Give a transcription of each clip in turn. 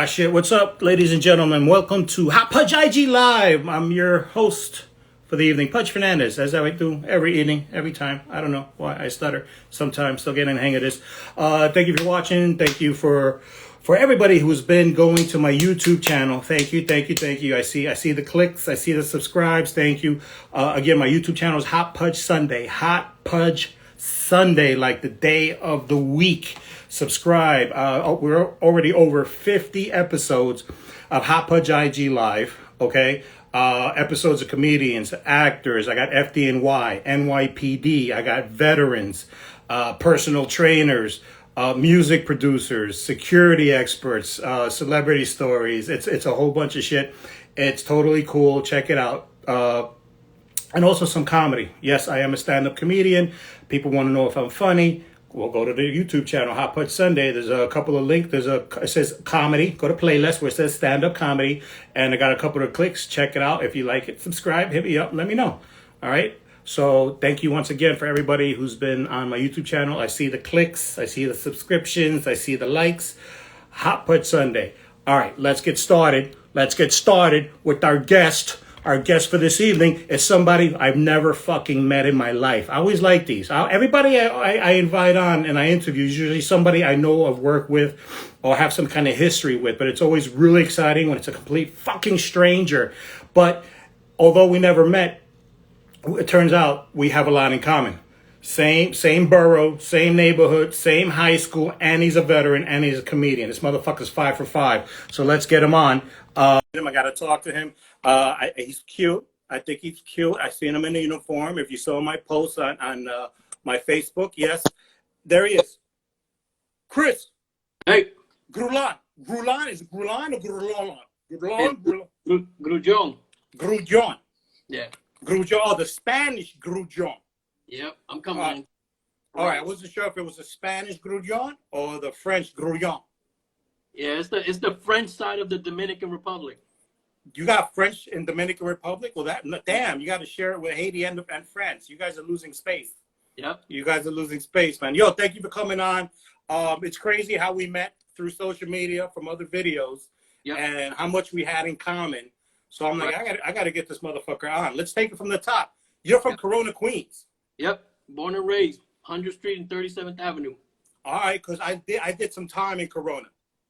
Ah shit, what's up, ladies and gentlemen? Welcome to Hot Pudge IG Live. I'm your host for the evening, Pudge Fernandez, as I do every evening, every time. I don't know why I stutter sometimes, still getting the hang of this. Thank you for watching. Thank you for everybody who's been going to my YouTube channel. Thank you. I see the clicks, I see the subscribes. Thank you. Again, my YouTube channel is Hot Pudge Sunday. Hot Pudge Sunday, like the day of the week. Subscribe. We're already over 50 episodes of Hot Pudge IG Live. Okay. Episodes of comedians, actors. I got FDNY, NYPD. I got veterans, personal trainers, music producers, security experts, celebrity stories. It's a whole bunch of shit. It's totally cool. Check it out. And also some comedy. Yes, I am a stand-up comedian. People want to know if I'm funny. We'll go to the YouTube channel, Hot Pudge Sunday. There's a couple of links. It says comedy. Go to playlist where it says stand-up comedy. And I got a couple of clicks. Check it out. If you like it, subscribe. Hit me up. Let me know. All right? So thank you once again for everybody who's been on my YouTube channel. I see the clicks. I see the subscriptions. I see the likes. Hot Pudge Sunday. All right, let's get started. Let's get started with our guest. Our guest for this evening is somebody I've never fucking met in my life. I always like these. Everybody I invite on and I interview is usually somebody I know of, work with, or have some kind of history with. But it's always really exciting when it's a complete fucking stranger. But although we never met, it turns out we have a lot in common. Same borough, same neighborhood, same high school, and he's a veteran, and he's a comedian. This motherfucker's 5 for 5. So let's get him on. I got to talk to him. He's cute. I think he's cute. I seen him in the uniform. If you saw my post on my Facebook, yes, there he is. Chris. Hey. Grullon. Grullon, is it Grullon or Grullon? Grullon. Grullon. Yeah. Grullon. Oh, the Spanish Grullon. Yep, I'm coming in. All right, I wasn't sure if it was the Spanish Grullon or the French Grullon. Yeah, it's the French side of the Dominican Republic. You got French in Dominican Republic? Well, damn, you got to share it with Haiti and France. You guys are losing space. Yep. You guys are losing space, man. Yo, thank you for coming on. It's crazy how we met through social media from other videos, yep, and how much we had in common. So I'm like, I got to get this motherfucker on. Let's take it from the top. You're from Corona, Queens. Yep, born and raised, 100th Street and 37th Avenue. All right, because I did some time in Corona.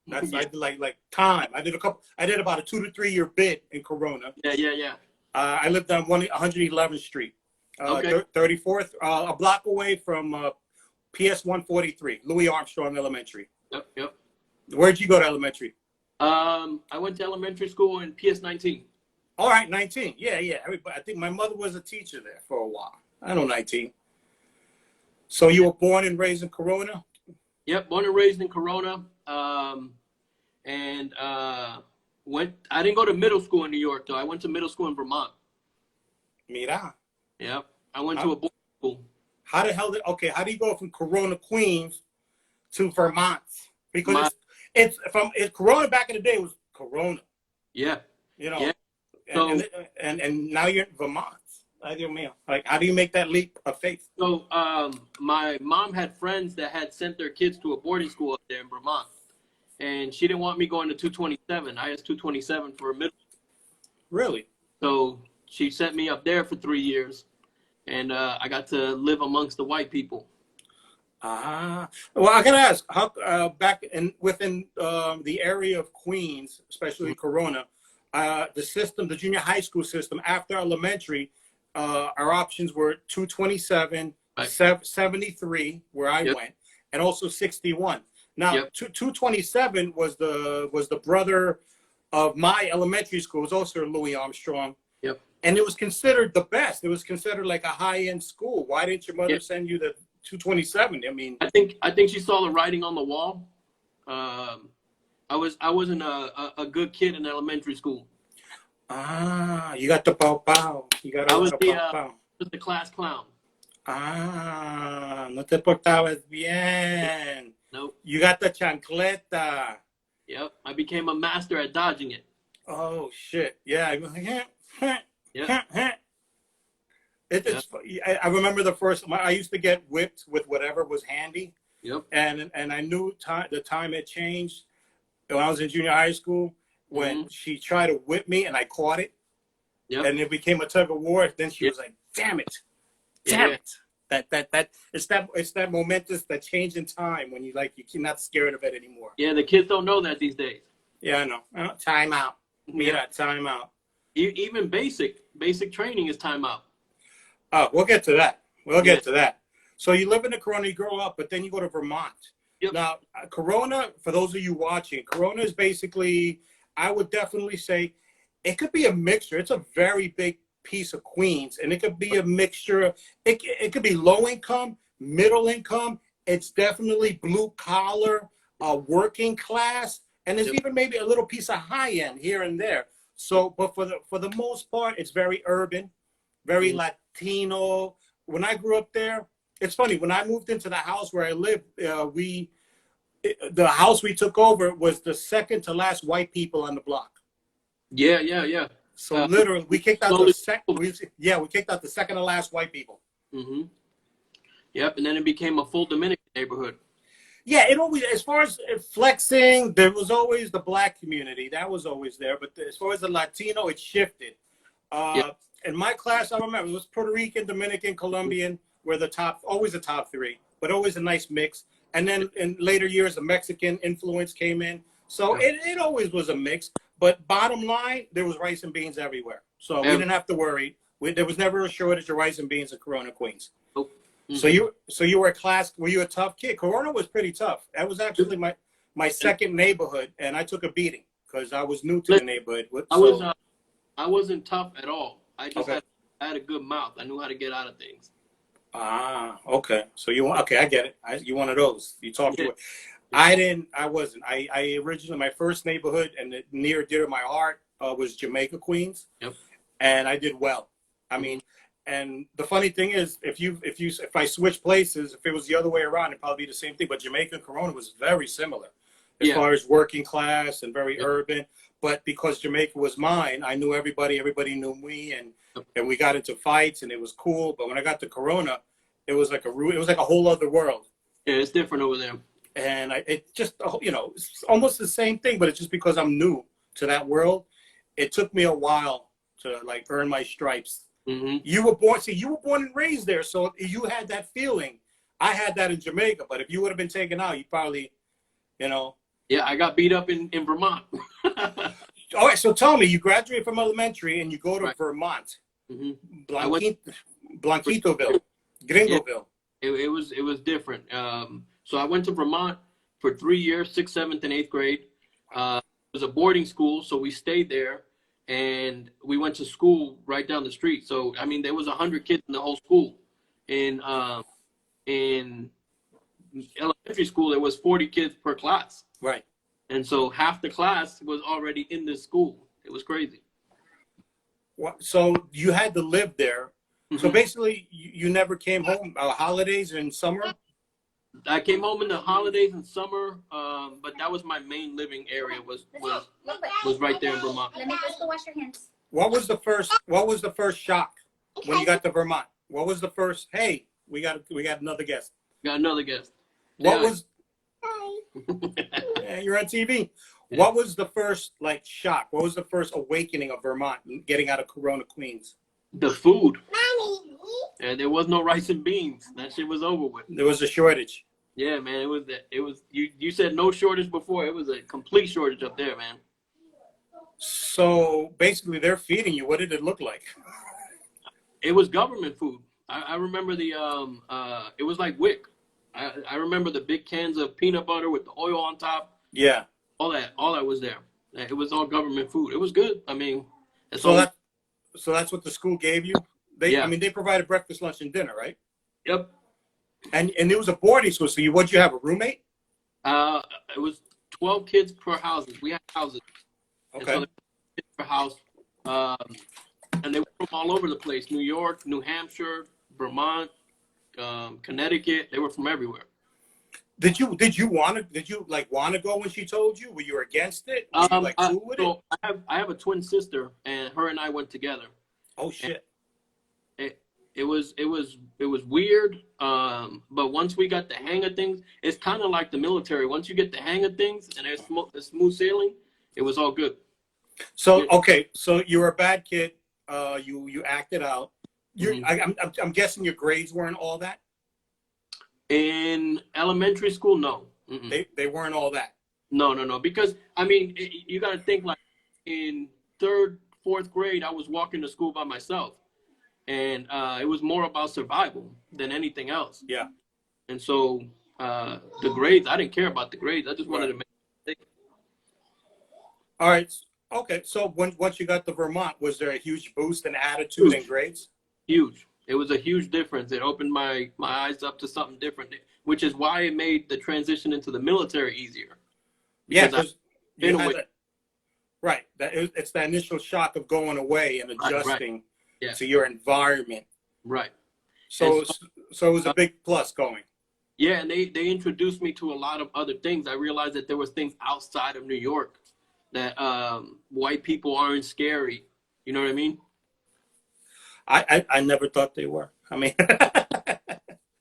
That's I did like time. I did about a 2 to 3 year bid in Corona. Yeah. I lived on 111th Street, okay. 34th, a block away from PS 143, Louis Armstrong Elementary. Yep. Where'd you go to elementary? I went to elementary school in PS 19. All right, 19. Yeah. Everybody, I think my mother was a teacher there for a while. I know 19. So you were born and raised in Corona? Yep, born and raised in Corona. I didn't go to middle school in New York, though. I went to middle school in Vermont. Mira. Yep. I went to a boarding school. How the hell how do you go from Corona, Queens to Vermont? Because it's Corona back in the day was Corona. Yeah. You know. Yeah. So, and now you're in Vermont. Like, how do you make that leap of faith? So, my mom had friends that had sent their kids to a boarding school up there in Vermont, and she didn't want me going to 227. I was 227 for a middle. Really? So she sent me up there for 3 years, and I got to live amongst the white people. Well, I gotta ask, how back within the area of Queens, especially Corona, the junior high school system after elementary. Our options were 227, 73, where I went, and also 61. Now, 227 was the brother of my elementary school. It was also Louis Armstrong. Yep. And it was considered the best. It was considered like a high-end school. Why didn't your mother send you to 227? I mean, I think she saw the writing on the wall. I wasn't a good kid in elementary school. You got the pow. I was the class clown. No te portabas bien. Nope. You got the chancleta. Yep. I became a master at dodging it. Oh shit! Yeah. Yeah. I remember the first. I used to get whipped with whatever was handy. Yep. And I knew the time had changed. when I was in junior high school, when she tried to whip me and I caught it, and it became a tug of war. Then she was like, "Damn it, damn it!" That it's that momentous, that change in time when you're not scared of it anymore. Yeah, the kids don't know that these days. Yeah, I know. Time out. Mira, time out. Even basic training is time out. Oh, we'll get to that. We'll get to that. So you live in the Corona, you grow up, but then you go to Vermont. Yep. Now, Corona, for those of you watching, Corona is basically, I would definitely say, it could be a mixture. It's a very big piece of Queens, and it could be a mixture. It could be low income, middle income. It's definitely blue collar, working class, and there's even maybe a little piece of high end here and there. So, but for the most part, it's very urban, very Latino. When I grew up there, it's funny. When I moved into the house where I lived, the house we took over was the second to last white people on the block. Yeah. So literally, we kicked out we kicked out the second to last white people. Mm-hmm. Yep, and then it became a full Dominican neighborhood. Yeah, it always, as far as flexing, there was always the black community. That was always there. But as far as the Latino, it shifted. In my class, I remember, it was Puerto Rican, Dominican, Colombian were always the top three, but always a nice mix. And then in later years, the Mexican influence came in. So it always was a mix. But bottom line, there was rice and beans everywhere. So we didn't have to worry. There was never a shortage of rice and beans in Corona, Queens. So you were were you a tough kid? Corona was pretty tough. That was actually my second neighborhood, and I took a beating because I was new to the neighborhood. I wasn't tough at all. I just had a good mouth. I knew how to get out of things. Ah, okay. So I get it. You one of those. You talk to it. I wasn't. I originally, my first neighborhood and near dear to my heart was Jamaica, Queens. Yep. And I did well. I mean, and the funny thing is, if I switch places, if it was the other way around, it'd probably be the same thing. But Jamaica and Corona was very similar as far as working class and very urban. But because Jamaica was mine, I knew everybody. Everybody knew me, and we got into fights, and it was cool. But when I got to Corona, it was like a whole other world. Yeah, it's different over there. And it just, it's almost the same thing, but it's just because I'm new to that world. It took me a while to earn my stripes. Mm-hmm. You were born and raised there, so you had that feeling. I had that in Jamaica, but if you would have been taken out, you probably, Yeah, I got beat up in Vermont. All right, so tell me, you graduate from elementary and you go to Vermont, Blanquitoville, Gringoville. Yeah, it was different. So I went to Vermont for 3 years, 6th, 7th, and 8th grade. It was a boarding school, so we stayed there, and we went to school right down the street. So I mean, there was 100 kids in the whole school. In elementary school, there was 40 kids per class. Right. And so half the class was already in this school. It was crazy. So you had to live there. So basically, you never came home holidays in summer? I came home in the holidays and summer, but that was my main living area was right there in Vermont. Let me just go wash your hands. What was the first shock when you got to Vermont? What was the first, hey, we got another guest. Got another guest. What was yeah, you're on TV. Yeah. What was the first shock? What was the first awakening of Vermont getting out of Corona, Queens? The food. Mommy. And there was no rice and beans. That shit was over with. There was a shortage. Yeah, man. It was you said no shortage before. It was a complete shortage up there, man. So basically they're feeding you. What did it look like? It was government food. I remember it was like WIC. I remember the big cans of peanut butter with the oil on top. Yeah. All that was there. It was all government food. It was good. I mean, so that's what the school gave you? I mean, they provided breakfast, lunch, and dinner, right? Yep. And it was a boarding school. So what'd you have, a roommate? It was 12 kids per house. We had houses. Okay. And so kids per house. And they were from all over the place. New York, New Hampshire, Vermont, Connecticut. They were from everywhere. Did you want to go when she told you? Were you against it? Were you cool with it? I have a twin sister, and her and I went together. Oh shit! it was weird. But once we got the hang of things, it's kind of like the military. Once you get the hang of things and it's smooth sailing, it was all good. So okay, so you were a bad kid. You acted out. I'm guessing your grades weren't all that. In elementary school, no. They weren't all that. No. Because I mean, you got to think like in third, fourth grade, I was walking to school by myself, and it was more about survival than anything else. Yeah. And so the grades, I didn't care about the grades. I just wanted to make. All right. Okay. So once you got to Vermont, was there a huge boost in attitude and grades? Huge. It was a huge difference. It opened my eyes up to something different, which is why it made the transition into the military easier. Yeah, because you had that, right. It's the initial shock of going away and adjusting to your environment. Right. So it was a big plus going. Yeah, and they introduced me to a lot of other things. I realized that there was things outside of New York that white people aren't scary. You know what I mean? I never thought they were. I mean,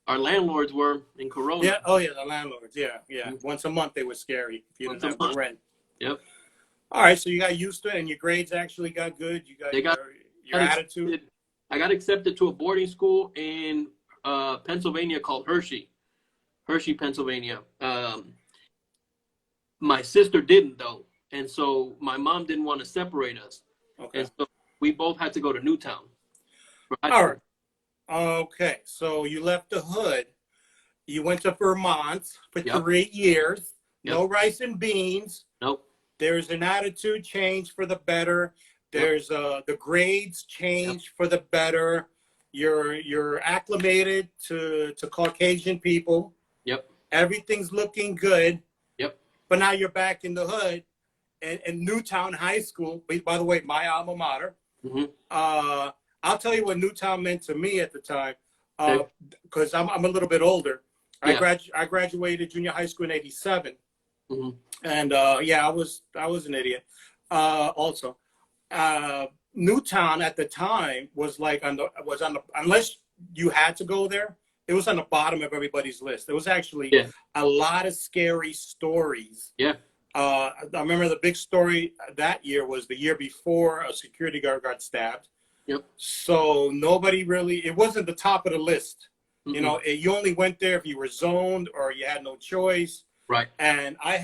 our landlords were in Corona. Yeah. Oh, yeah. The landlords. Yeah. Yeah. Once a month, they were scary if you didn't have the rent. Yep. All right. So you got used to it, and your grades actually got good. You got your attitude. I got accepted to a boarding school in Pennsylvania called Hershey, Pennsylvania. My sister didn't though, and so my mom didn't want to separate us, and so we both had to go to Newtown. All right. Okay. So you left the hood. You went to Vermont for 3 years. Yep. No rice and beans. Nope. There's an attitude change for the better. There's the grades change for the better. You're acclimated to Caucasian people. Yep. Everything's looking good. Yep. But now you're back in the hood, in Newtown High School. By the way, my alma mater. I'll tell you what Newtown meant to me at the time, because I'm a little bit older. I graduated junior high school in '87, and I was an idiot. Also, Newtown at the time was like unless you had to go there, it was on the bottom of everybody's list. There was actually a lot of scary stories. Yeah. I remember the big story that year was the year before a security guard got stabbed. Yep. So nobody really, it wasn't the top of the list. You know, you only went there if you were zoned or you had no choice. Right. And I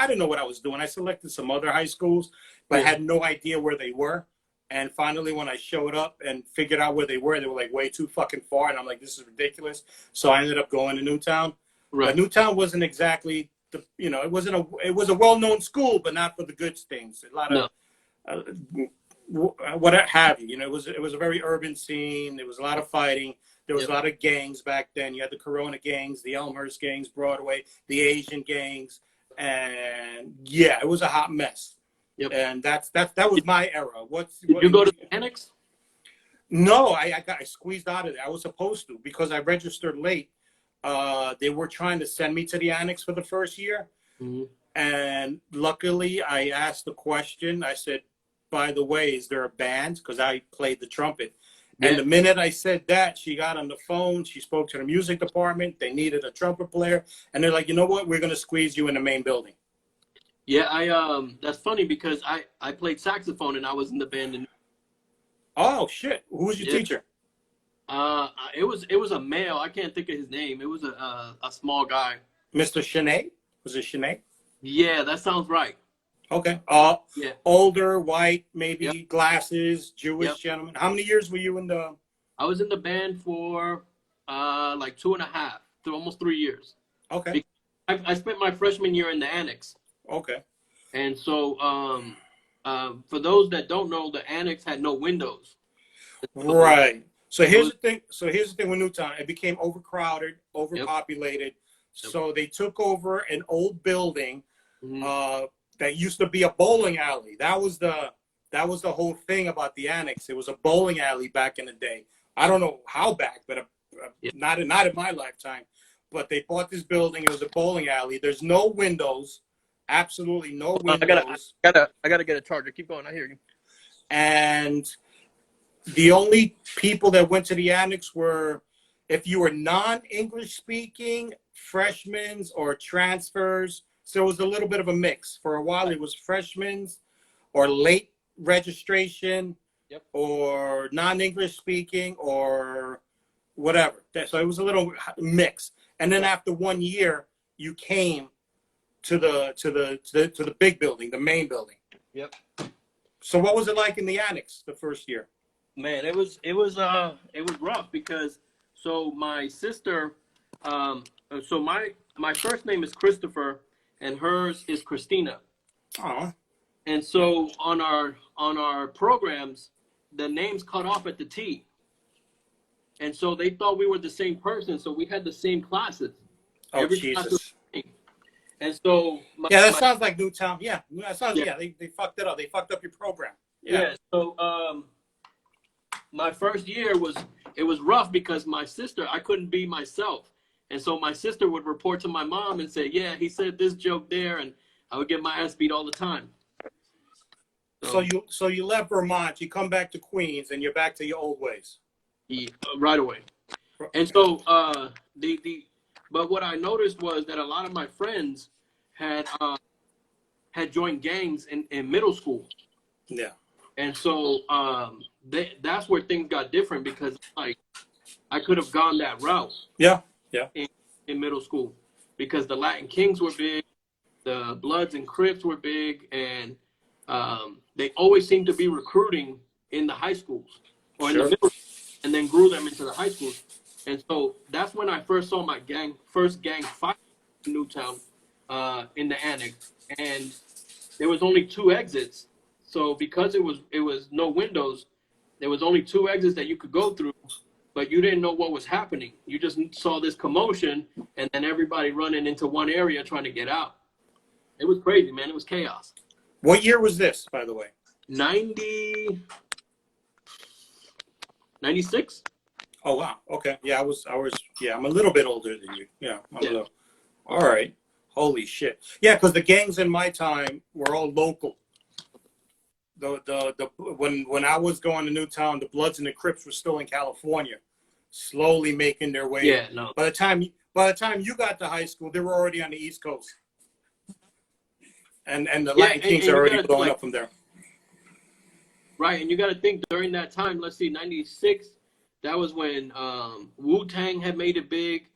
didn't know what I was doing. I selected some other high schools, but I had no idea where they were. And finally, when I showed up and figured out where they were like way too fucking far. And I'm like, this is ridiculous. So I ended up going to Newtown. Right. But Newtown wasn't exactly it was a well-known school, but not for the good things. A lot of, what have you. It was a very urban scene. There was a lot of fighting. There was a lot of gangs back then. You had the Corona gangs, the Elmhurst gangs, Broadway, the Asian gangs, and it was a hot mess. Yep. And that was my era. Did you go to the annex? No, I squeezed out of there. I was supposed to because I registered late. They were trying to send me to the annex for the first year, and luckily I asked the question. I said, by the way, is there a band? Because I played the trumpet. And the minute I said that, she got on the phone. She spoke to the music department. They needed a trumpet player. And they're like, you know what? We're going to squeeze you in the main building. Yeah, that's funny because I played saxophone and I was in the band. Oh, shit. Who was your teacher? It was a male. I can't think of his name. It was a small guy. Mr. Shanae? Was it Shanae? Yeah, that sounds right. Okay. Older, white, maybe glasses, Jewish gentleman. How many years were you in the? I was in the band for like 2.5, almost 3 years. Okay. I spent my freshman year in the annex. Okay. And so for those that don't know, the annex had no windows. Right. So here's the thing. With Newtown, it became overcrowded, overpopulated. So they took over an old building. That used to be a bowling alley. That was the whole thing about the annex. It was a bowling alley back in the day. I don't know how back, but not in my lifetime. But they bought this building. It was a bowling alley. There's no windows, absolutely no windows. I gotta get a charger. Keep going. I hear you. And the only people that went to the annex were if you were non-English speaking, freshmen or transfers. So it was a little bit of a mix. For a while, it was freshmen or late registration, Yep. or non-English speaking or whatever. So it was a little mix. And then after 1 year, you came to the big building, the main building. Yep. So what was it like in the annex the first year? Man, it was rough because so my sister, so my first name is Christopher and hers is Christina. Oh. And so on our programs, the names cut off at the T. And so they thought we were the same person, so we had the same classes. Oh, Every Jesus. class was the same. And so that sounds like Newtown. Yeah, that sounds. Yeah. Yeah, they fucked it up. They fucked up your program. Yeah. So my first year was rough because my sister, I couldn't be myself. And so my sister would report to my mom and say, yeah, he said this joke there, and I would get my ass beat all the time. So you left Vermont, you come back to Queens, and you're back to your old ways. Yeah, right away. And so but what I noticed was that a lot of my friends had joined gangs in middle school. Yeah. And so that's where things got different because like I could have gone that route. Yeah. Yeah. In middle school because the Latin Kings were big, the Bloods and Crips were big, and they always seemed to be recruiting in the high schools or in the middle, and then grew them into the high schools. And so that's when I first saw my first gang fight in Newtown in the annex, and there was only 2 exits. So because it was no windows, there was only 2 exits that you could go through, but you didn't know what was happening. You just saw this commotion, and then everybody running into one area trying to get out. It was crazy, man. It was chaos. What year was this, by the way? 96. Oh wow. Okay. Yeah, I was. Yeah, I'm a little bit older than you. Yeah. I'm a little. All right. Holy shit. Yeah, because the gangs in my time were all local. When I was going to Newtown, the Bloods and the Crips were still in California, slowly making their way. Yeah. No. By the time you got to high school, they were already on the East Coast. And the Latin Kings are already blowing up from there. Right, and you got to think during that time. Let's see, 96. That was when Wu-Tang had made it big.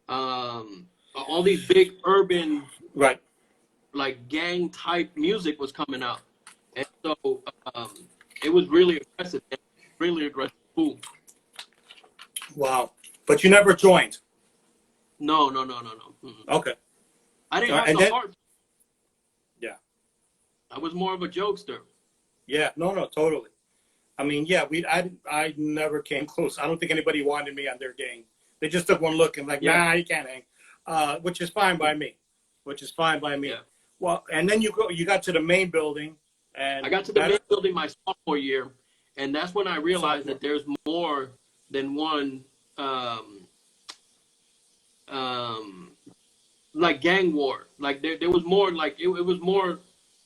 All these big urban, right, like gang type music was coming out, and so it was really aggressive, Cool. Wow, but you never joined. No. Mm-hmm. Okay. I didn't have the heart. Yeah. I was more of a jokester. Yeah, no, totally. I mean, yeah, I never came close. I don't think anybody wanted me on their gang. They just took one look and like, nah, you can't hang, which is fine by me. Yeah. Well, and then you got to the main building, and I got to the main building my sophomore year, and that's when I realized that there's more than one, like gang war. Like there was more. Like it was more.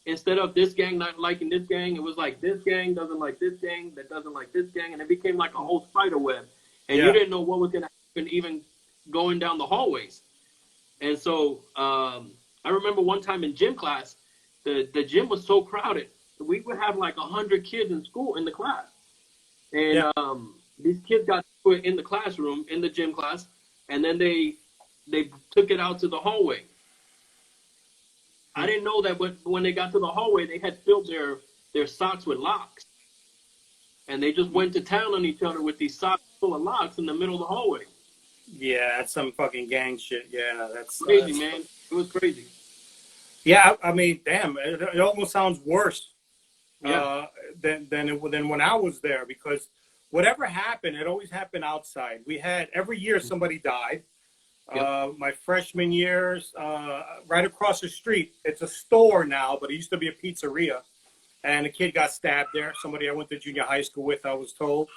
Instead of this gang not liking this gang, it was like this gang doesn't like this gang, that doesn't like this gang, and it became like a whole spider web. And you didn't know what was going to happen even going down the hallways. And so I remember one time in gym class, the gym was so crowded. We would have like 100 kids in the class. And these kids got put in the classroom, in the gym class, and then they took it out to the hallway. I didn't know that when they got to the hallway, they had filled their socks with locks. And they just went to town on each other with these socks full of locks in the middle of the hallway. Yeah, that's some fucking gang shit. Yeah, that's crazy, man. It was crazy. Yeah, I mean, damn, it almost sounds worse than when I was there, because whatever happened, it always happened outside. We had every year somebody died. My freshman years, right across the street, it's a store now, but it used to be a pizzeria, and a kid got stabbed there. Somebody I went to junior high school with, I was told.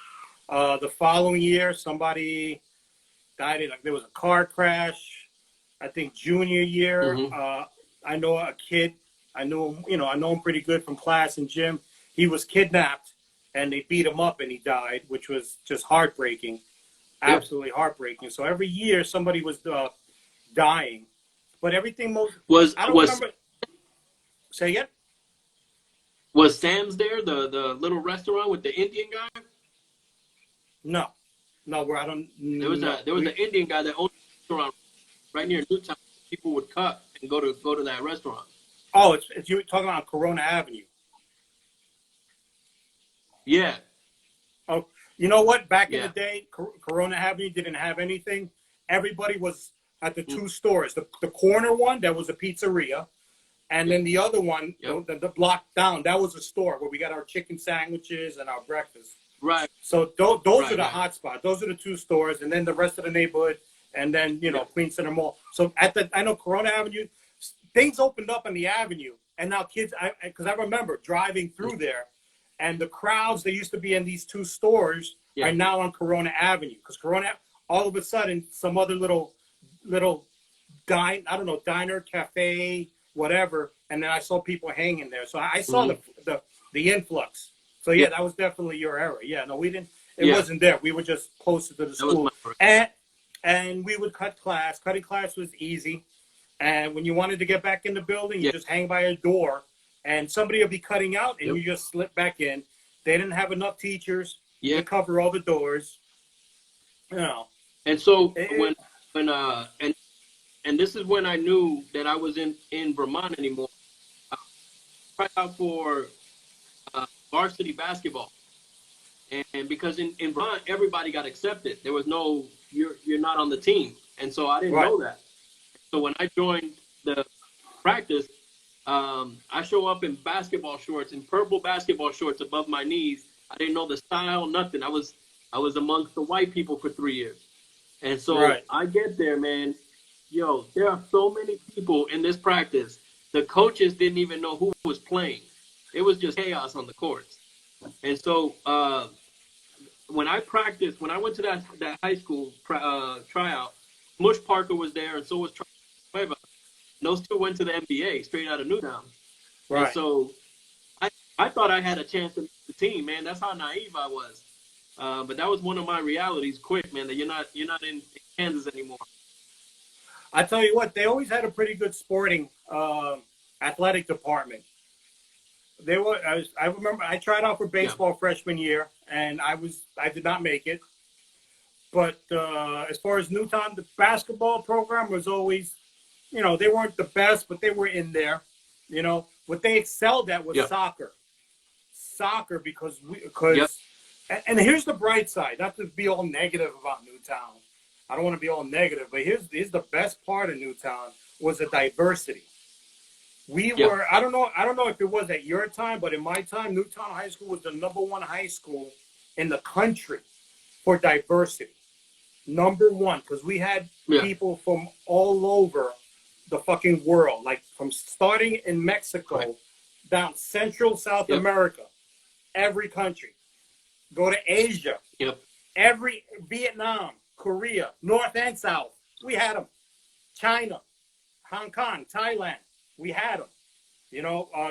The following year, somebody died. There was a car crash. I think junior year, I know a kid. I know him pretty good from class and gym. He was kidnapped and they beat him up and he died, which was just heartbreaking, Yep. absolutely heartbreaking. So every year somebody was dying, but everything most Was I don't was remember. Say again? was Sam's there, the little restaurant with the Indian guy? No, no, where I don't. No, There was an Indian guy that owned a restaurant right near Newtown. People would cut and go to that restaurant. oh, it's you talking about Corona Avenue. Yeah, Oh, you know what? Back in the yeah. day, Corona Avenue didn't have anything. Everybody was at the Mm. two stores. The corner one, that was a pizzeria. And then the other one, Yep. the block down, that was a store where we got our chicken sandwiches and our breakfast. Right. So those are the Right. hot spots. Those are the two stores. And then the rest of the neighborhood. And then, Yep. Queen Center Mall. So I know Corona Avenue, things opened up on the avenue. And now kids, because I remember driving through there. And the crowds that used to be in these two stores Yeah. are now on Corona Avenue. Because Corona, all of a sudden, some other little diner, cafe, whatever, and then I saw people hanging there. So I saw the influx. So yeah, that was definitely your era. Yeah, no, we didn't. It wasn't there. We were just closer to the school, and we would cut class. Cutting class was easy, and when you wanted to get back in the building, you just hang by a door, and somebody would be cutting out, and you just slip back in. They didn't have enough teachers to cover all the doors. And so and this is when I knew that I was in Vermont anymore. I tried out for varsity basketball, and because in Vermont everybody got accepted, there was no you're not on the team, and so I didn't know that. So when I joined the practice, I show up in basketball shorts, in purple basketball shorts above my knees. I didn't know the style, nothing. I was amongst the white people for 3 years, and so I get there, man. Yo, there are so many people in this practice. The coaches didn't even know who was playing. It was just chaos on the courts. And so when I went to that high school tryout, Mush Parker was there, and so was Trevor. Those two went to the NBA straight out of Newtown. Right. And so I thought I had a chance to make the team, man. That's how naive I was. But that was one of my realities quick, man, that you're not in Kansas anymore. I tell you what, they always had a pretty good sporting athletic department. I remember I tried out for baseball freshman year, and I did not make it. But as far as Newtown, the basketball program was always, they weren't the best, but they were in there. What they excelled at was soccer. Soccer because and here's the bright side, not to be all negative about Newtown. I don't want to be all negative, but here's the best part of Newtown was the diversity. We were, I don't know if it was at your time, but in my time, Newtown High School was the #1 high school in the country for diversity. #1, because we had people from all over the fucking world, like from starting in Mexico down Central South America, every country. Go to Asia, every Vietnam, Korea, North and South, we had them. China, Hong Kong, Thailand, we had them.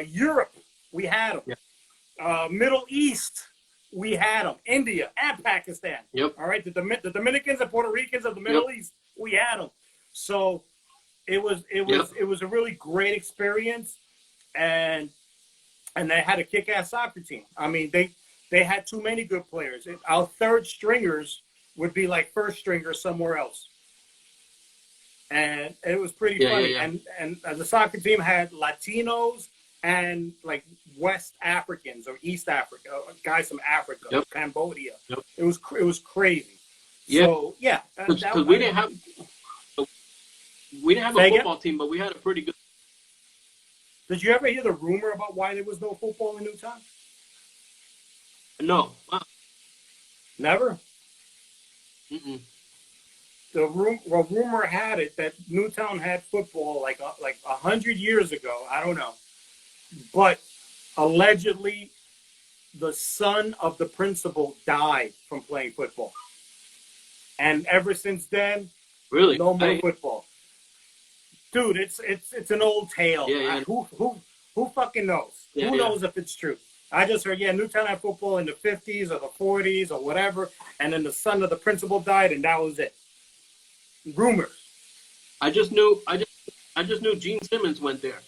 Europe, we had them. Middle East, we had them. India and Pakistan. All right, the Dominicans and Puerto Ricans of the Middle East, we had them. So it was a really great experience, and they had a kick-ass soccer team. I mean, they had too many good players. Our third stringers would be like first stringers somewhere else. And it was pretty funny. And the soccer team had Latinos and like West Africans or East Africa, guys from Africa, Cambodia. It was crazy. So because we didn't have a football team, but we had a pretty good. Did you ever hear the rumor about why there was no football in Newtown? No. Never? Mm-mm. The rumor had it that Newtown had football like 100 years ago. I don't know. But allegedly, the son of the principal died from playing football. And ever since then, no more football. Dude, it's an old tale. Who fucking knows? Who knows if it's true? I just heard, yeah, Newtown had football in the 50s or the 40s or whatever, and then the son of the principal died, and that was it. Rumors. I just knew Gene Simmons went there.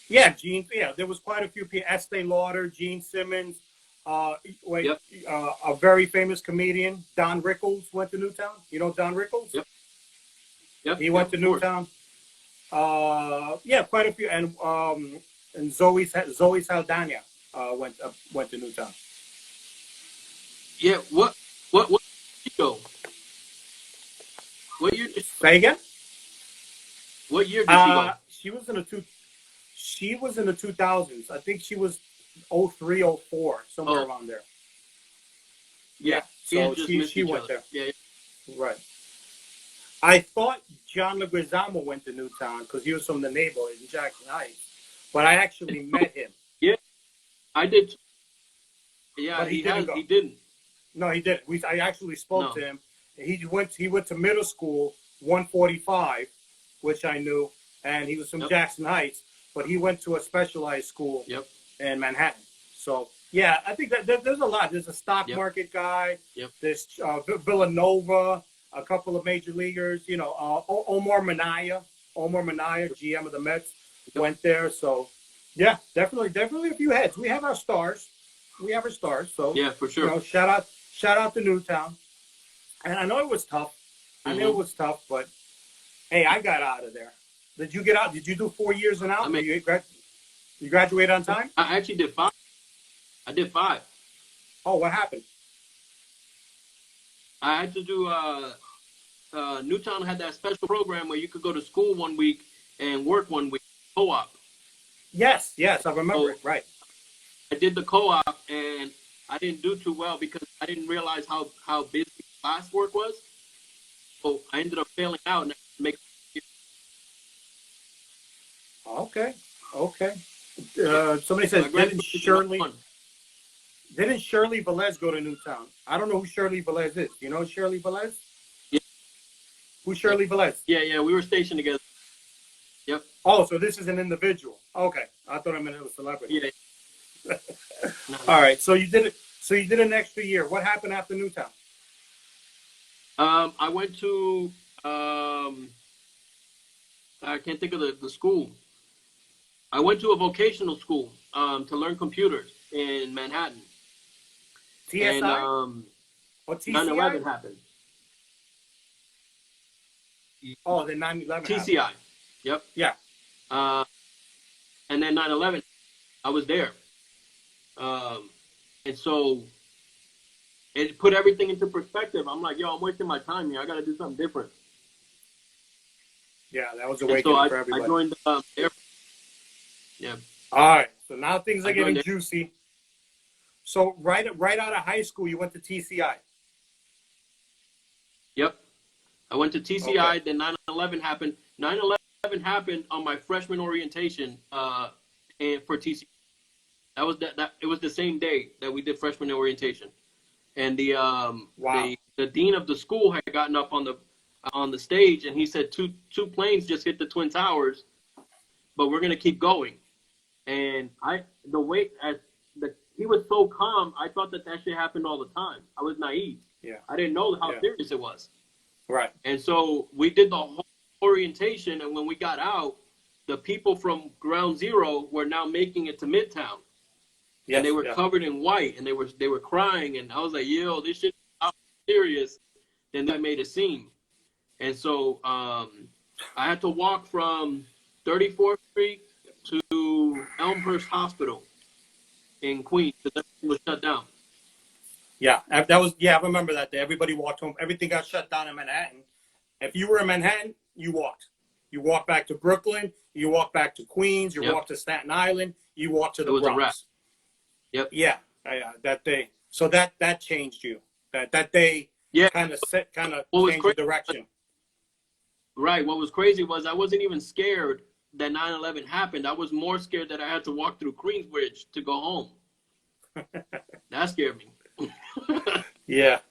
Yeah, Gene. Yeah, there was quite a few people. Estee Lauder, Gene Simmons. Yep. A very famous comedian, Don Rickles, went to Newtown. You know Don Rickles? Yep. Yep. He went to Newtown. Yeah, quite a few, and Zoe Saldana went to Newtown. Yeah. What did you go? What year? Say again? What year did she go? She was in the 2000s. I think she was 03, 04, somewhere around there. Yeah. So she went there. Yeah. Right. I thought John Leguizamo went to Newtown because he was from the neighborhood in Jackson Heights, but I actually met him. Yeah, I did. Yeah, But he didn't go. He didn't. No, he didn't. I actually spoke to him. He went to middle school 145, which I knew, and he was from Jackson Heights, but he went to a specialized school in Manhattan. So yeah, I think that there's a lot. There's a stock market guy. Yep. There's Villanova, a couple of major leaguers. You know, Omar Minaya, GM of the Mets, went there. So yeah, definitely a few heads. We have our stars. So yeah, for sure. You know, shout out to Newtown. And I know it was tough. But hey, I got out of there. Did you get out? Did you do 4 years and out? I mean, you graduate on time? I actually did 5. I did 5. Oh, what happened? I had to do. Newtown had that special program where you could go to school 1 week and work 1 week. Co-op. Yes, I remember it. Right. I did the co-op and I didn't do too well because I didn't realize how busy classwork was. So I ended up failing out and make. Okay. Somebody says didn't Shirley Velez go to Newtown? I don't know who Shirley Velez is. You know Shirley Velez? Yeah. Who's Shirley Velez? Yeah, we were stationed together. Yep. Oh, so this is an individual. Okay, I thought I meant it was a celebrity. Yeah. No. All right, so you did it. So you did an extra year. What happened after Newtown? I went to I can't think of the school. I went to a vocational school to learn computers in Manhattan. TSI? And or TCI? 9/11 happened. Oh, the 9/11 TCI. happened. Yep. Yeah. And then 9/11, I was there. And so it put everything into perspective. I'm like, yo, I'm wasting my time here. I got to do something different. Yeah, that was awakening for everybody. I joined Air. Yeah. All right, so now things are getting juicy. So right out of high school, you went to TCI. Yep. I went to TCI. Okay. Then 9/11 happened. 9/11 happened on my freshman orientation and for TCI. That was that. It was the same day that we did freshman orientation, and the dean of the school had gotten up on the stage, and he said two planes just hit the Twin Towers, but we're gonna keep going. And he was so calm. I thought that shit happened all the time. I was naive. Yeah. I didn't know how serious it was. Right. And so we did the whole orientation, and when we got out, the people from Ground Zero were now making it to Midtown. Yes, and they were covered in white, and they were crying, and I was like, yo, this shit is not serious. Then that made it seem. And so I had to walk from 34th Street to Elmhurst Hospital in Queens because everything was shut down. Yeah, I remember that day. Everybody walked home. Everything got shut down in Manhattan. If you were in Manhattan, you walked. You walked back to Brooklyn. You walked back to Queens. You walked to Staten Island. You walked to the Bronx. A wrap. Yep. Yeah, that day. So that changed you. That day kind of changed the direction. Right. What was crazy was I wasn't even scared that 9/11 happened. I was more scared that I had to walk through Queensbridge to go home. That scared me. Yeah,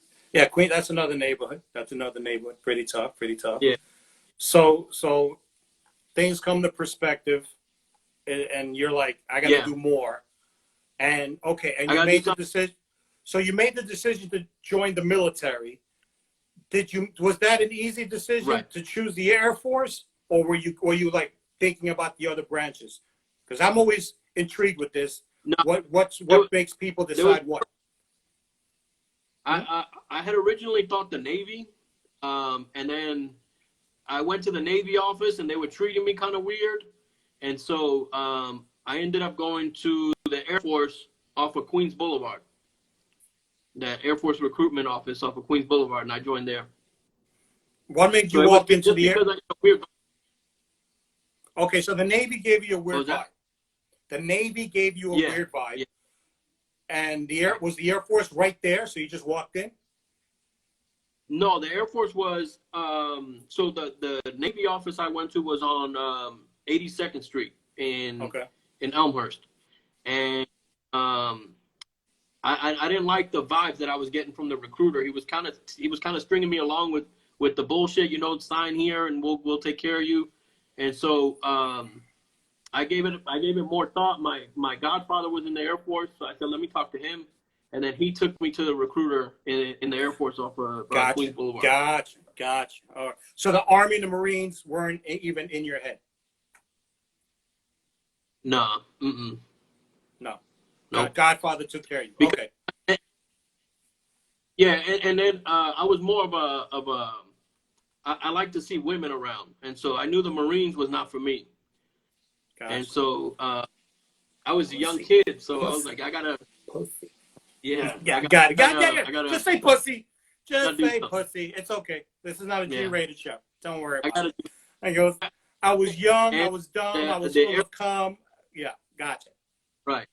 Queens. That's another neighborhood. Pretty tough. Yeah. So things come to perspective, and you're like, I got to do more. And okay, and I you gotta do made the something. decision. So you made the decision to join the military. Was that an easy decision Right. to choose the Air Force, or were you like thinking about the other branches? Because I'm always intrigued with this. No, What there, makes people there was. decide what? Hmm? I had originally thought the Navy, and then I went to the Navy office, and they were treating me kind of weird, and so I ended up going to the Air Force off of Queens Boulevard, that Air Force recruitment office off of Queens Boulevard, and I joined there. What made So you it was walk into just the air? because I got a weird. Okay, so the Navy gave you a What weird was vibe. that? The Navy gave you a Yeah, weird vibe, yeah, and right. the Air Force right there, so you just walked in. No, the Air Force was so the Navy office I went to was on 82nd Street Okay, in Elmhurst, and I didn't like the vibes that I was getting from the recruiter. He was kind of stringing me along with the bullshit, sign here and we'll take care of you. And so I gave it more thought. My godfather was in the Air Force, so I said let me talk to him, and then he took me to the recruiter in the Air Force off of gotcha, Queens Boulevard. gotcha. All right. So the Army and the Marines weren't even in your head. Nah, No, nope. Godfather took care of you. Because Okay, yeah, and then I was more of a I like to see women around, and so I knew the Marines was not for me, and gotcha. so I was a young Pussy, kid, so I was pussy, like, I gotta, pussy. yeah, Yeah, got it. I gotta, Just say pussy. gotta Just do say something. pussy. It's okay. This is not a Yeah, G-rated show. Don't worry I about it. gotta do. I goes, I was young, I And was dumb, I the was the full Air of cum. Yeah, gotcha. right,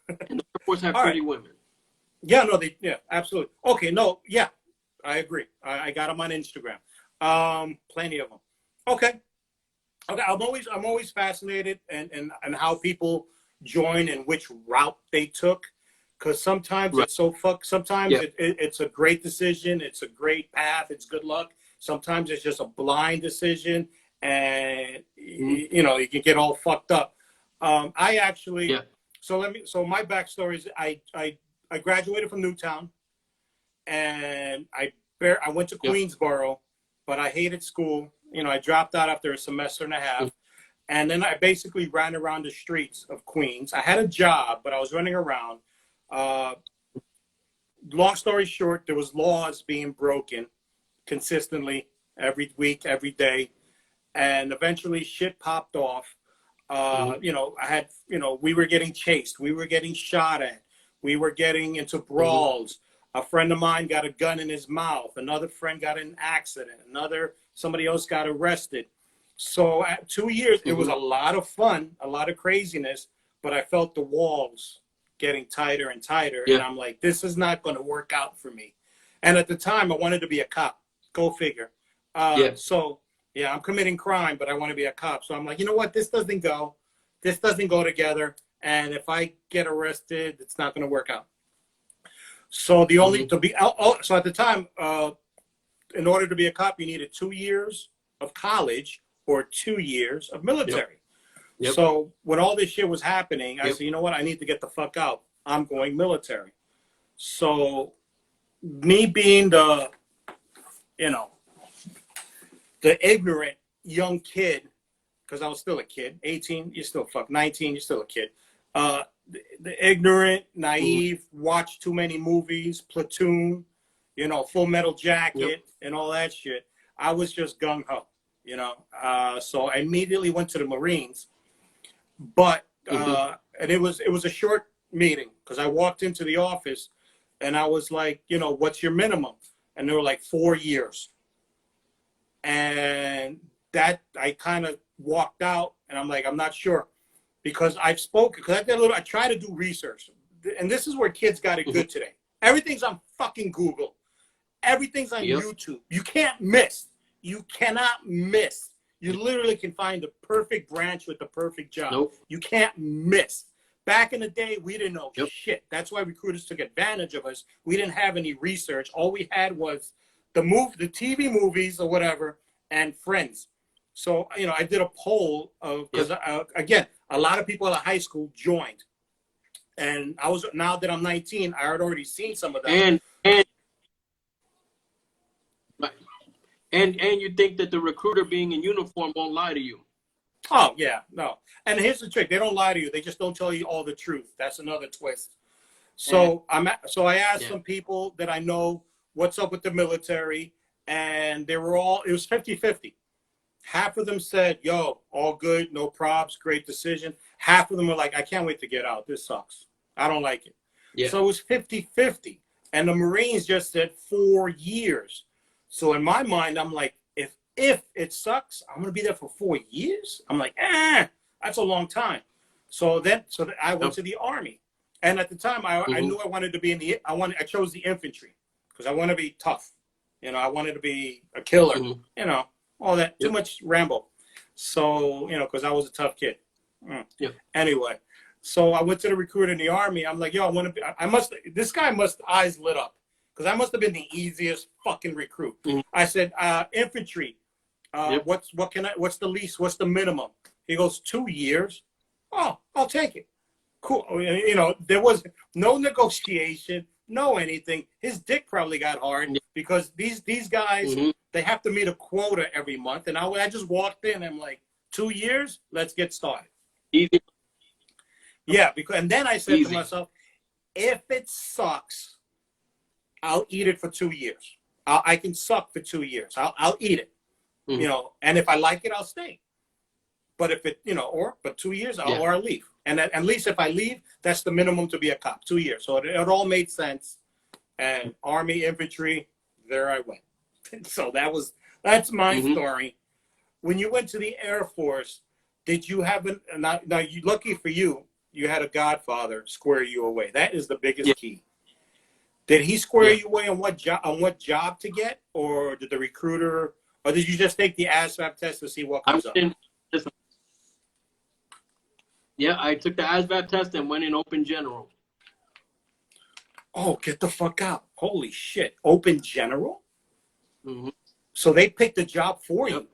and the Air Force have All right. pretty women. Yeah, no, yeah, absolutely. Okay, no, yeah, I agree. I got them on Instagram. Plenty of them. Okay. Okay, I'm always fascinated and how people join and which route they took, because sometimes Right. it's so sometimes Yeah. it's a great decision, it's a great path, it's good luck. Sometimes it's just a blind decision, and Mm-hmm. you can get all fucked up. I actually Yeah. so my backstory is I graduated from Newtown, and I went to Yep. Queensboro, but I hated school. I dropped out after a semester and a half, and then I basically ran around the streets of Queens. I had a job, but I was running around. Uh, Long story short, there was laws being broken consistently every week, every day, and eventually shit popped off. Mm-hmm. I had, we were getting chased, we were getting shot at, we were getting into Mm-hmm. brawls. A friend of mine got a gun in his mouth. Another friend got in an accident. Somebody else got arrested. So at 2 years, it was Mm-hmm. a lot of fun, a lot of craziness, but I felt the walls getting tighter and tighter. And Yeah. I'm like, this is not going to work out for me. And at the time, I wanted to be a cop. Go figure. Yeah. So yeah, I'm committing crime, but I want to be a cop. So I'm like, you know what? This doesn't go. This doesn't go together. And if I get arrested, it's not going to work out. So the only Mm-hmm. to be so at the time, in order to be a cop, you needed 2 years of college or 2 years of Yep. military. Yep. So when all this shit was happening, I Yep. said, you know what? I need to get the fuck out. I'm going military. So me being you know, the ignorant young kid, because I was still a kid. 18, you're still 19, you're still a kid. The ignorant, Mm-hmm. naive, watch too many movies, Platoon, Full Metal Yep. Jacket, and all that shit. I was just gung ho, So I immediately went to the Marines, but Mm-hmm. and it was a short meeting because I walked into the office and I was like, what's your minimum? And they were like 4 years. And that I kind of walked out and I'm like, I'm not sure, because I've spoken, because I try to do research, and this is where kids got it Mm-hmm. good today. Everything's on fucking Google. Everything's on Yep. YouTube. You can't miss. You cannot miss. You literally can find the perfect branch with the perfect job. Nope. You can't miss. Back in the day, we didn't know Yep. shit. That's why recruiters took advantage of us. We didn't have any research. All we had was the TV movies or whatever, and friends. So, I did a poll of, because Yep. again, a lot of people at high school joined. And now that I'm 19, I had already seen some of them. And right. And you think that the recruiter being in uniform won't lie to you. Oh yeah, no. And here's the trick: they don't lie to you. They just don't tell you all the truth. That's another twist. So I asked some people that I know what's up with the military, and it was 50-50. Half of them said, yo, all good, no props, great decision. Half of them were like, I can't wait to get out. This sucks. I don't like it. Yeah. So it was 50-50. And the Marines just said 4 years. So in my mind, I'm like, if it sucks, I'm going to be there for 4 years. I'm like, that's a long time. So I went to the Army. And at the time, I knew I wanted to be I chose the infantry because I want to be tough. You know, I wanted to be a killer. You know, all that, too much Rambo. So, you know, because I was a tough kid. Anyway, so I went to the recruiter in the Army. I'm like, yo, this guy eyes lit up because I must have been the easiest fucking recruit. I said, infantry, what's the least, what's the minimum? He goes, 2 years. Oh, I'll take it. Cool. You know, there was no negotiation, no anything. His dick probably got hard because these guys, they have to meet a quota every month. And I just walked in and I'm like, 2 years, let's get started. Easy. Yeah, and then I said to myself, if it sucks, I'll eat it for 2 years. I can suck for 2 years. I'll eat it. You know, and if I like it, I'll stay. But if it, you know, but 2 years, or I'll leave. And at least if I leave, that's the minimum to be a cop, 2 years. So it all made sense. And Army, infantry, there I went. So that's my story. When you went to the Air Force, did you have lucky for you, you had a godfather square you away. That is the biggest key. Did he square you away on what job to get, or did the recruiter, or did you just take the ASVAB test to see what comes up? Yeah, I took the ASVAB test and went in open general. Oh, get the fuck out. Holy shit. Open general? So they picked the job for you.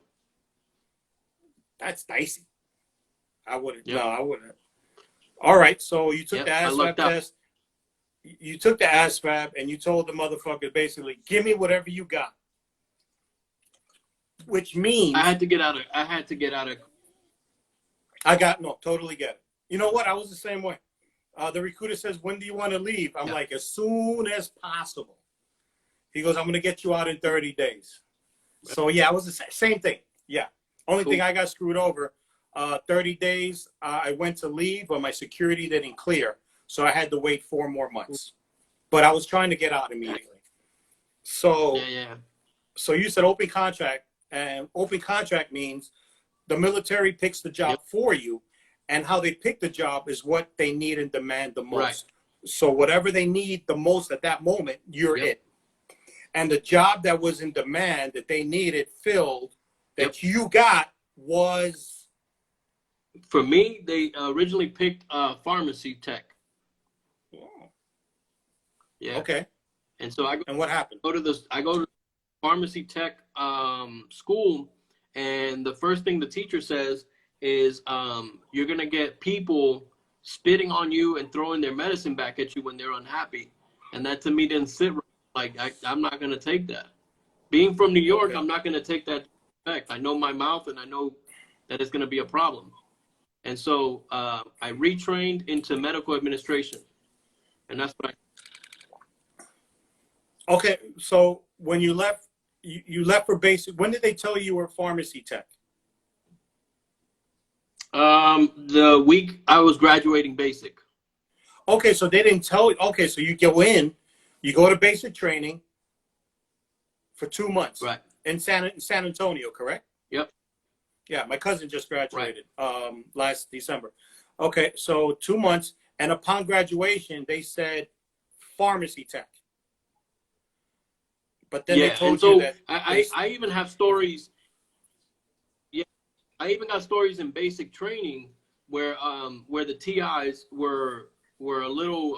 That's dicey. I wouldn't. No, I wouldn't. All right, so you took the ASVAB test. You took the ASVAB and you told the motherfucker basically, give me whatever you got. Which means I had to get out of totally get it. You know what? I was the same way. The recruiter says, when do you want to leave? I'm like, as soon as possible. He goes, I'm going to get you out in 30 days. So, yeah, I was the same thing. Yeah. Only thing I got screwed over, 30 days, I went to leave, but my security didn't clear. So I had to wait 4 more months. But I was trying to get out immediately. So, so you said open contract. And open contract means the military picks the job for you. And how they pick the job is what they need and demand the most. Right. So whatever they need the most at that moment, you're it. And the job that was in demand that they needed filled that you got was? For me, they originally picked pharmacy tech. Oh. Yeah. Okay. And so and what happened? I go to pharmacy tech school, and the first thing the teacher says is you're going to get people spitting on you and throwing their medicine back at you when they're unhappy. And that to me didn't sit right. Like, I'm not going to take that. Being from New York, I'm not going to take that effect. I know my mouth, and I know that it's going to be a problem. And so I retrained into medical administration. And that's what Okay, so when you left, you left for basic. When did they tell you were pharmacy tech? The week I was graduating basic. Okay, so they didn't tell you. Okay, so you go in, you go to basic training for 2 months. Right. In San Antonio, correct? Yep. Yeah, my cousin just graduated last December. Okay, so 2 months, and upon graduation, they said pharmacy tech. But then they told you that I even have stories. Yeah, I even got stories in basic training where the TIs were a little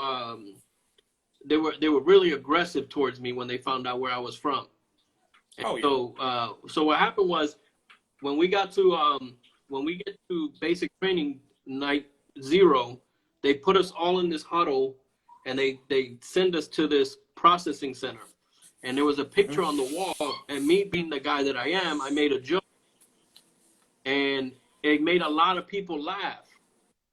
they were really aggressive towards me when they found out where I was from. And so what happened was when we get to basic training night 0, they put us all in this huddle, and they send us to this processing center. And there was a picture on the wall, and me being the guy that I am, I made a joke, and it made a lot of people laugh,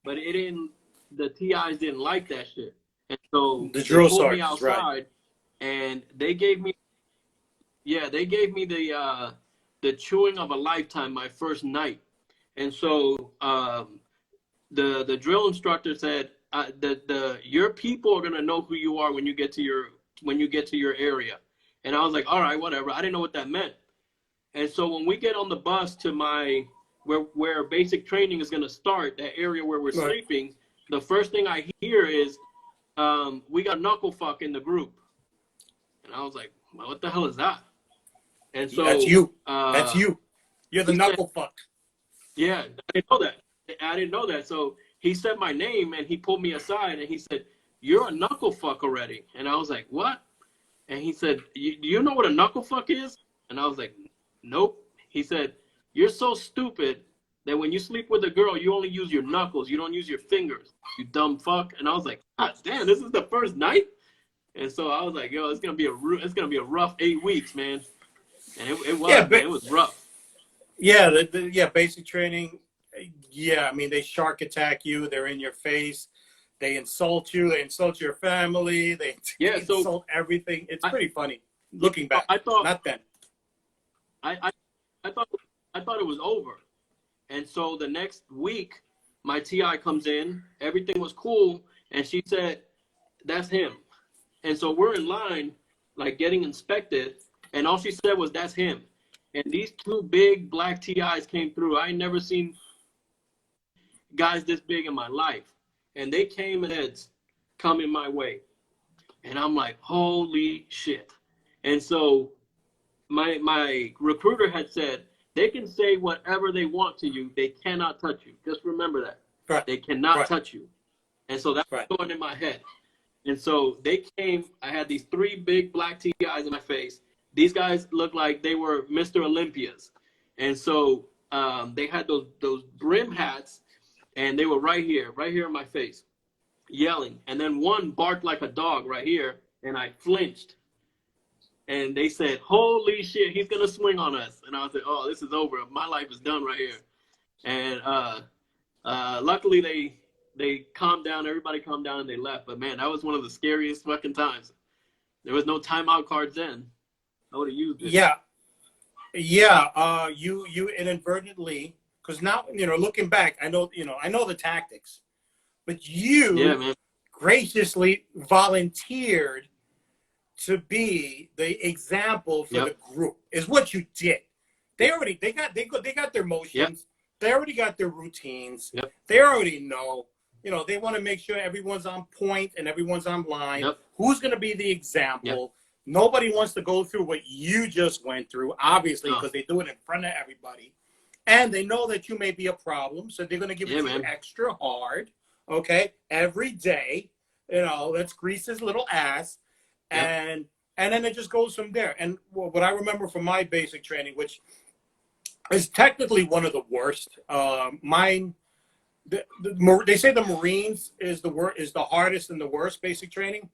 but it didn't. The TIs didn't like that shit, and so The they drill pulled me sergeants, outside, right? and they gave me the chewing of a lifetime my first night. And so the drill instructor said your people are gonna know who you are when you get to your area. And I was like, all right, whatever. I didn't know what that meant. And so when we get on the bus to where basic training is gonna start, that area where we're sleeping, the first thing I hear is we got knuckle fuck in the group. And I was like, well, what the hell is that? And so That's you. That's you. You're the knuckle fuck. Yeah, I didn't know that. I didn't know that. So he said my name, and he pulled me aside, and he said, "You're a knuckle fuck already." And I was like, "What?" And he said, "Do you know what a knuckle fuck is?" And I was like, "Nope." He said, "You're so stupid that when you sleep with a girl, you only use your knuckles. You don't use your fingers. You dumb fuck." And I was like, "God damn, this is the first night." And so I was like, "Yo, it's gonna be a rough 8 weeks, man." And it was, Yeah, man, it was rough. Yeah, basic training. Yeah, I mean, they shark attack you. They're in your face. They insult you. They insult your family. They insult everything. It's pretty funny looking back. I thought not then. I thought it was over. And so the next week, my TI comes in. Everything was cool, and she said, "That's him." And so we're in line, like getting inspected, and all she said was, "That's him." And these two big black TIs came through. I ain't never seen guys this big in my life. And they came and said, coming my way. And I'm like, holy shit. And so my recruiter had said, they can say whatever they want to you. They cannot touch you. Just remember that. Right. They cannot touch you. And so that's going in my head. And so they came. I had these three big black TIs in my face. These guys looked like they were Mr. Olympias. And so they had those brim hats, and they were right here in my face, yelling. And then one barked like a dog right here, and I flinched. And they said, holy shit, he's going to swing on us. And I was like, oh, this is over. My life is done right here. And luckily they calmed down. Everybody calmed down, and they left. But, man, that was one of the scariest fucking times. There was no timeout cards then. I would have used it. Yeah. You inadvertently, because now, looking back, I know the tactics, but you graciously volunteered to be the example for the group is what you did. They got their motions. Yep. They already got their routines. Yep. They already know. They want to make sure everyone's on point and everyone's on line. Yep. Who's going to be the example? Yep. Nobody wants to go through what you just went through, obviously, because they do it in front of everybody. And they know that you may be a problem, so they're going to give it to you extra hard, okay, every day. Let's grease his little ass. And then it just goes from there. And what I remember from my basic training, which is technically one of the worst, they say the Marines is the hardest and the worst basic training.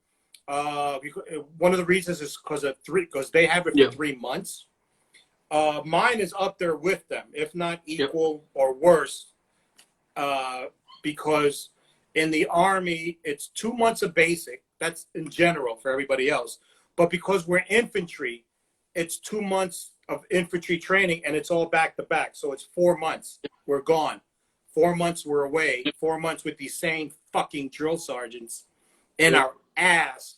One of the reasons is because they have it for 3 months. Mine is up there with them, if not equal or worse, because in the Army it's 2 months of basic. That's in general for everybody else, but because we're infantry, it's 2 months of infantry training, and it's all back to back. So it's 4 months. We're gone. 4 months we're away. 4 months with these same fucking drill sergeants in our ass,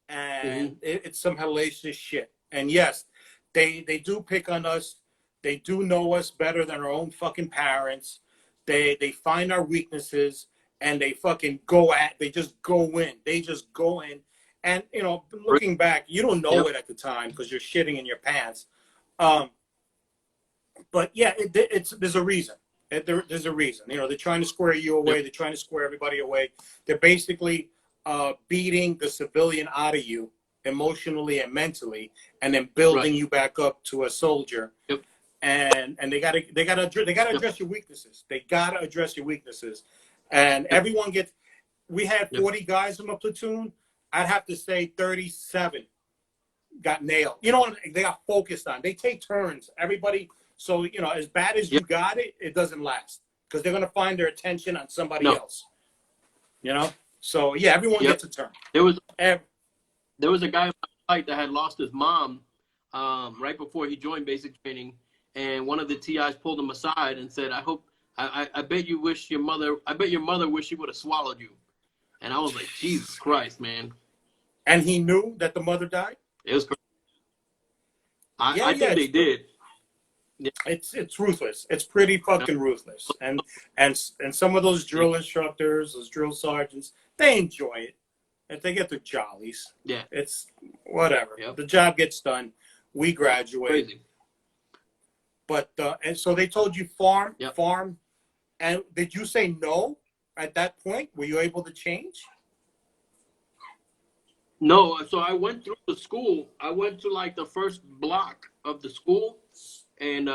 and it's some hellacious shit. And yes, they do pick on us. They do know us better than our own fucking parents. They find our weaknesses, and they fucking they just go in. They just go in. And, looking back, you don't know it at the time because you're shitting in your pants. But yeah, there's a reason. There's a reason. They're trying to square you away. They're trying to square everybody away. They're basically beating the civilian out of you emotionally and mentally, and then building you back up to a soldier. Yep. And they gotta address your weaknesses. They gotta address your weaknesses. And everyone gets. we had 40 guys in the platoon. I'd have to say 37 got nailed. You know, they got focused on. They take turns. Everybody. So, you know, as bad as you got it, it doesn't last because they're going to find their attention on somebody else. You know? So, yeah, everyone gets a turn. There was a guy on my flight that had lost his mom right before he joined basic training. And one of the TIs pulled him aside and said, I bet your mother wish she would have swallowed you. And I was like, Jesus Christ, man. And he knew that the mother died? It was crazy. I think they did. Yeah. It's ruthless. It's pretty fucking ruthless. And some of those drill instructors, those drill sergeants, they enjoy it. If they get their jollies. Yeah. It's whatever. Yep. The job gets done. We graduate. Crazy. But and so they told you farm. Yep. And did you say no at that point? Were you able to change? No, so I went through the school. I went to like the first block of the school, and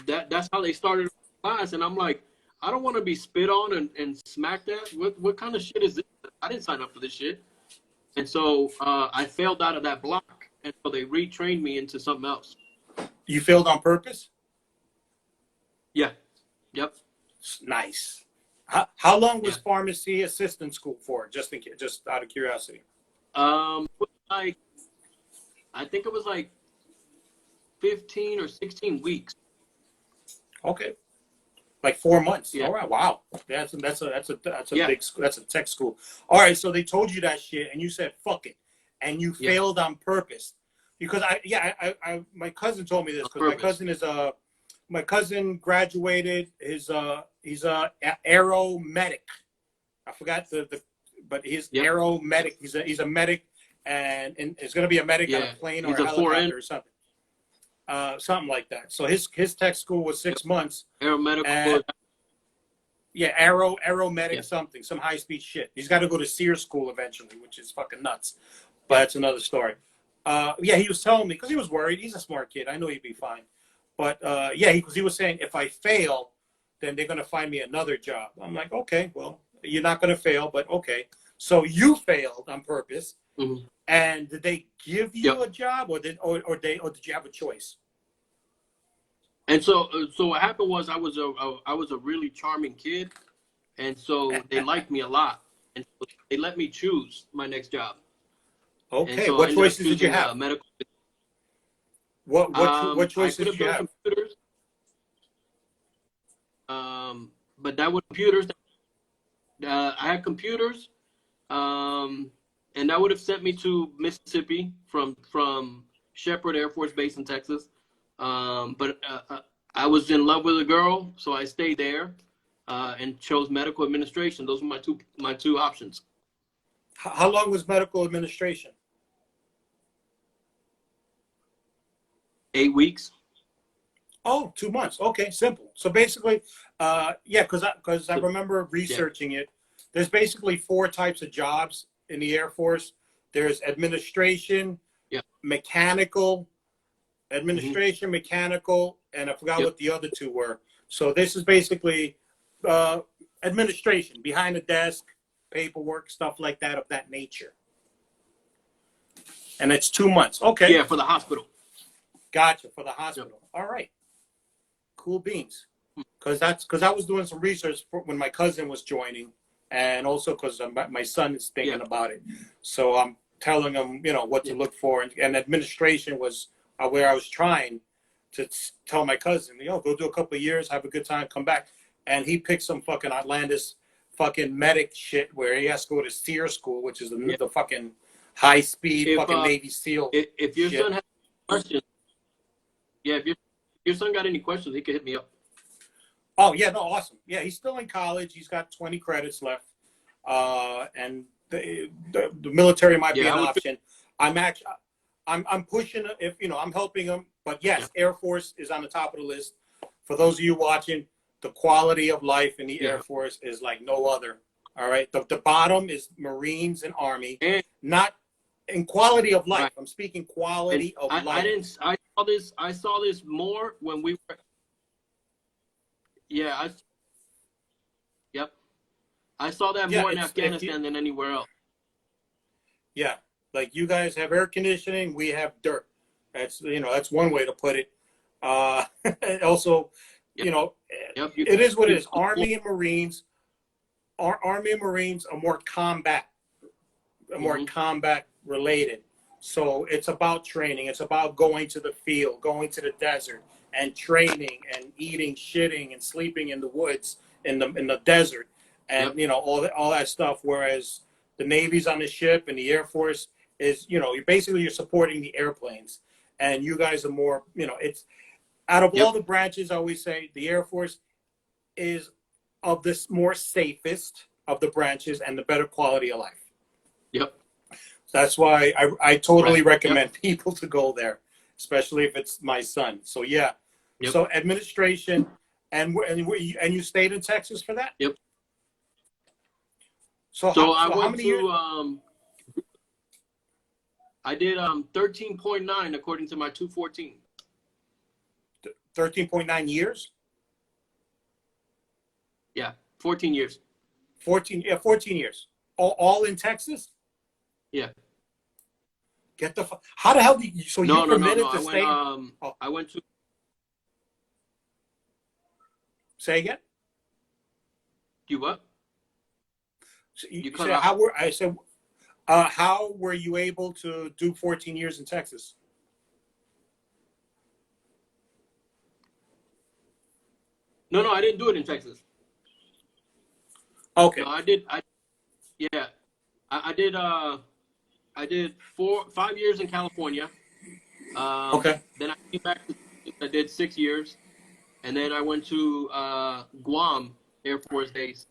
that's how they started class. And I'm like, I don't want to be spit on and smacked at. What kind of shit is this? I didn't sign up for this shit. And so I failed out of that block, and so they retrained me into something else. You failed on purpose? Yeah. Yep. Nice. How long was pharmacy assistant school for? Just out of curiosity. Like, I think it was like 15 or 16 weeks. Okay. Like 4 months. Yeah. All right. Wow. That's a big school. That's a tech school. All right. So they told you that shit, and you said fuck it, and you failed on purpose, because my cousin told me this because my cousin graduated. He's a aero medic. I forgot but he's aero medic. He's a medic, and is going to be a medic on a plane or a helicopter or something. Something like that. So his tech school was 6 months. Aeromedical. Aeromedic something, some high speed shit. He's got to go to Sears school eventually, which is fucking nuts. But that's another story. He was telling me because he was worried. He's a smart kid. I know he'd be fine. But because he was saying if I fail, then they're gonna find me another job. I'm like, okay, well, you're not gonna fail, but okay. So you failed on purpose. Mm-hmm. And did they give you a job, or did you have a choice? And so what happened was I was a really charming kid, and so they liked me a lot, and so they let me choose my next job. Okay, so what choices did you have? Medical. What choices did you have? Computers. But that was computers. I had computers. And that would have sent me to Mississippi from Shepherd Air Force Base in Texas. But I was in love with a girl, so I stayed there and chose medical administration. Those were my two options. How long was medical administration? 8 weeks. Oh, 2 months. Okay, simple. So basically, because I remember researching it. There's basically 4 types of jobs in the Air Force. There's administration, mechanical, mechanical, and I forgot what the other 2 were. So this is basically administration, behind the desk, paperwork, stuff like that of that nature. And it's 2 months. Okay. Yeah, for the hospital. Gotcha, for the hospital. All right. Cool beans. Because I was doing some research when my cousin was joining. And also because my son is thinking about it. So I'm telling him, what to look for. And administration was where I was trying to tell my cousin, go do a couple of years, have a good time, come back. And he picked some fucking outlandish fucking medic shit where he has to go to Sears school, which is the fucking high-speed fucking Navy SEAL If your shit. son has questions, if your son got any questions, he could hit me up. Oh, yeah, no, awesome. Yeah, he's still in college. He's got 20 credits left. And the military might be an option. I'm pushing, I'm helping him. But yes, Air Force is on the top of the list. For those of you watching, the quality of life in the Air Force is like no other. All right. The bottom is Marines and Army. Not in quality of life. I'm speaking quality of life. I saw this more when we were. Yeah. I saw that Yeah, more in it's if you, Afghanistan than anywhere else. yeah, like you guys have air conditioning, we have dirt. That's that's one way to put it. Uh, also, Yep. Yep. You, it is what it you, is. Army and Marines are more mm-hmm. combat related. So it's about training. It's about going to the field, going to the desert, and training and eating, shitting, and sleeping in the woods in the desert, and Yep. all that stuff. Whereas the Navy's on the ship and the Air Force is you're supporting the airplanes, and you guys are more it's out of all Yep. the branches. I always say the Air Force is of this more safest of the branches and the better quality of life. Yep. That's why I totally Right. recommend Yep. people to go there, especially if it's my son. So yeah, Yep. so administration, and you stayed in Texas for that. Yep. So So I how went many years? to I did 13.9 according to my 214. 13.9 years. Yeah, 14 years. 14 years. All in Texas. Yeah. Get the how the hell do you, so No, you're no, no, permitted no. to stay? Oh, I went to. say again. You what? So You you cut said out. how were you able to do 14 years in Texas? No, no, I didn't do it in Texas. Okay. No, I did. Yeah, I did 5 years in California. Okay. Then I came back to. I did 6 years, and then I went to Guam Air Force Base,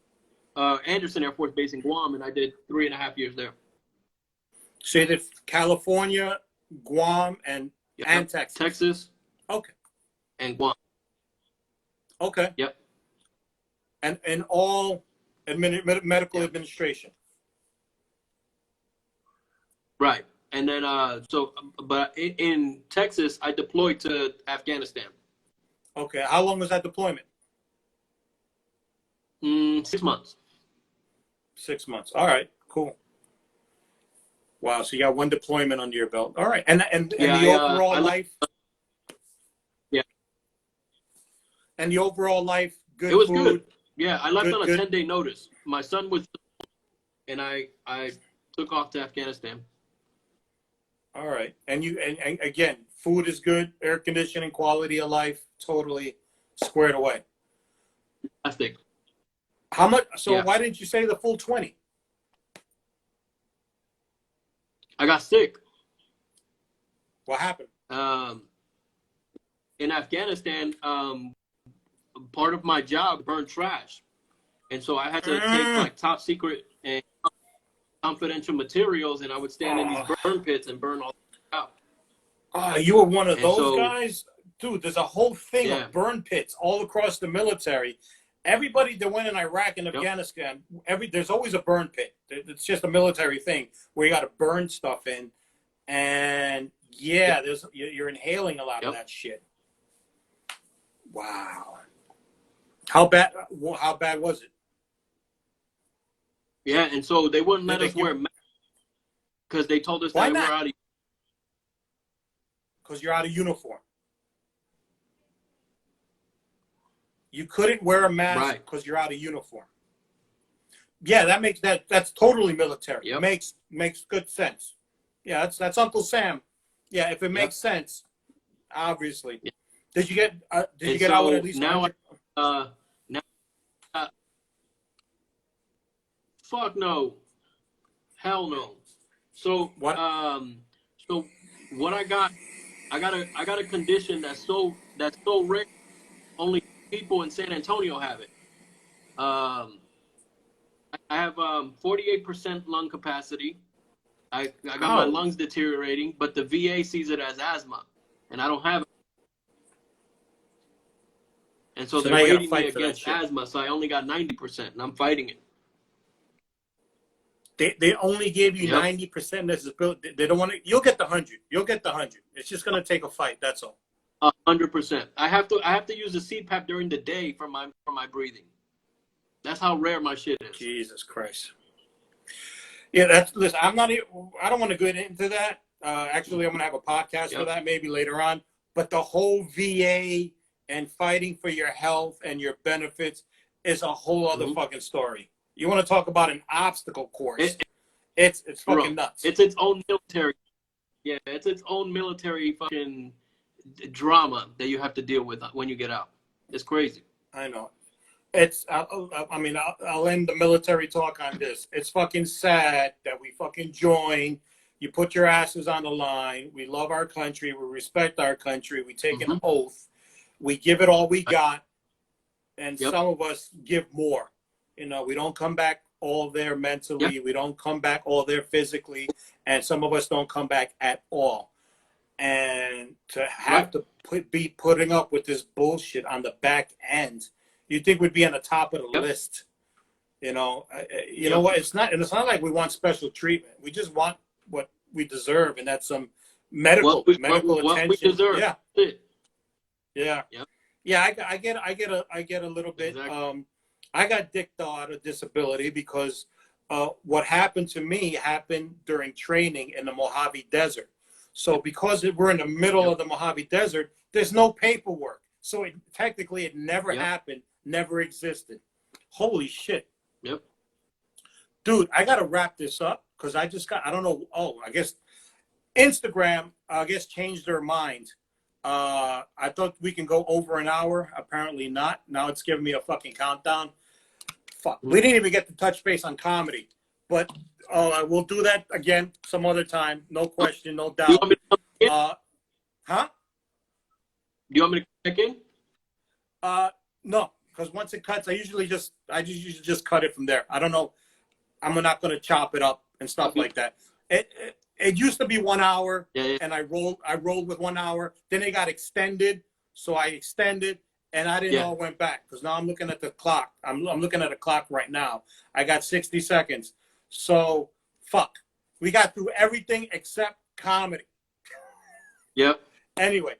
Anderson Air Force Base in Guam, and I did 3.5 years there. So you did California, Guam, and Yep. Texas. Texas Okay. and Guam. Okay. Yep. And all medical Yep. administration. Right. And then but in Texas, I deployed to Afghanistan. Okay. How long was that deployment? 6 months. 6 months. All right. Cool. Wow. So you got one deployment under your belt. All right. And Yeah, the overall I left. life. Yeah, And the overall life, it good was food. good. Yeah, I left on a Good. 10-day notice. My son was, and I took off to Afghanistan. All right. And again, food is good, air conditioning, quality of life, totally squared away. Fantastic. How much? So Yeah. why didn't you say the full 20? I got sick. What happened? In Afghanistan, part of my job burned trash, and so I had to take like top secret and confidential materials, and I would stand in these burn pits and burn all out. You were one of And those so, guys? Dude, there's a whole thing yeah. of burn pits all across the military. Everybody that went in Iraq and Yep. Afghanistan, there's always a burn pit. It's just a military thing where you got to burn stuff in. And yeah, you're inhaling a lot of Yep. that shit. Wow. How bad was it? Yeah, and so they wouldn't let Did us they wear masks because they told us Why that not? we're out of. Because you're out of uniform. You couldn't wear a mask Right. because you're out of uniform. Yeah, that's totally military. Yep. Makes good sense. Yeah, that's Uncle Sam. Yeah, if it makes sense, obviously. Yep. Did you get And out with so at least now 100? Fuck no, hell no. So What? So what I got a condition that's so rare. Only people in San Antonio have it. I have 48% lung capacity. I got my lungs deteriorating, but the VA sees it as asthma, and I don't have it. And so So they're now you gotta rating fight me for that against shit. asthma, so I only got 90%, and I'm fighting it. They only gave you Yep. 90% disability. They don't want to. You'll get the 100. You'll get the 100. It's just gonna take a fight. That's all. 100%. I have to use the CPAP during the day for my breathing. That's how rare my shit is. Jesus Christ. Yeah, listen. I'm not. I don't want to get into that. Actually, I'm gonna have a podcast for that maybe later on. But the whole VA and fighting for your health and your benefits is a whole other fucking story. You want to talk about an obstacle course? It's fucking nuts. It's its own military. Yeah, it's its own military fucking drama that you have to deal with when you get out. It's crazy. I know. I'll end the military talk on this. It's fucking sad that we fucking join. You put your asses on the line. We love our country. We respect our country. We take an oath. We give it all we got. And some of us give more. You know, we don't come back all there mentally. We don't come back all there physically. And some of us don't come back at all. And to have to be putting up with this bullshit on the back end, you'd think we'd be on the top of the list. You know, you know what? It's not like we want special treatment. We just want what we deserve, and that's some medical attention. What we deserve. Yeah. I get a little bit. Exactly. I got dicked out of disability because what happened to me happened during training in the Mojave Desert. So because we're in the middle of the Mojave Desert, there's no paperwork. So technically it never happened, never existed. Holy shit. Yep. Dude, I got to wrap this up because I don't know. Oh, I guess Instagram, changed their mind. I thought we can go over an hour. Apparently not. Now it's giving me a fucking countdown. Fuck. We didn't even get to touch base on comedy. But we'll do that again some other time. No question, no doubt. Do you want me to come in? Huh? Do you want me to check in? No, because once it cuts, I usually just cut it from there. I don't know. I'm not going to chop it up and stuff like that. It used to be 1 hour, and I rolled with 1 hour. Then it got extended, so I extended, and I didn't know it went back because now I'm looking at the clock. I'm looking at a clock right now. I got 60 seconds. So fuck. We got through everything except comedy. Yep. Anyway,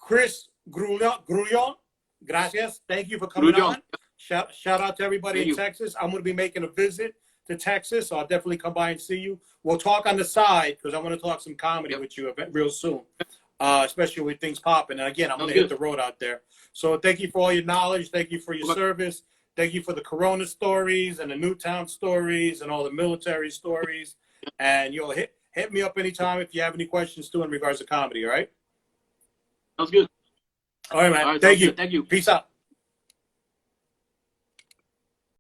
Chris Grullon, gracias. Thank you for coming on. Shout out to everybody in Texas. I'm going to be making a visit to Texas, so I'll definitely come by and see you. We'll talk on the side because I want to talk some comedy with you real soon, especially with things popping. And again, I'm going to hit the road out there. So thank you for all your knowledge. Thank you for your service. Thank you for the Corona stories and the Newtown stories and all the military stories. And you'll hit me up anytime if you have any questions too in regards to comedy. All right. Sounds good. All right, man. All right, Thank you. Thank you. Peace out.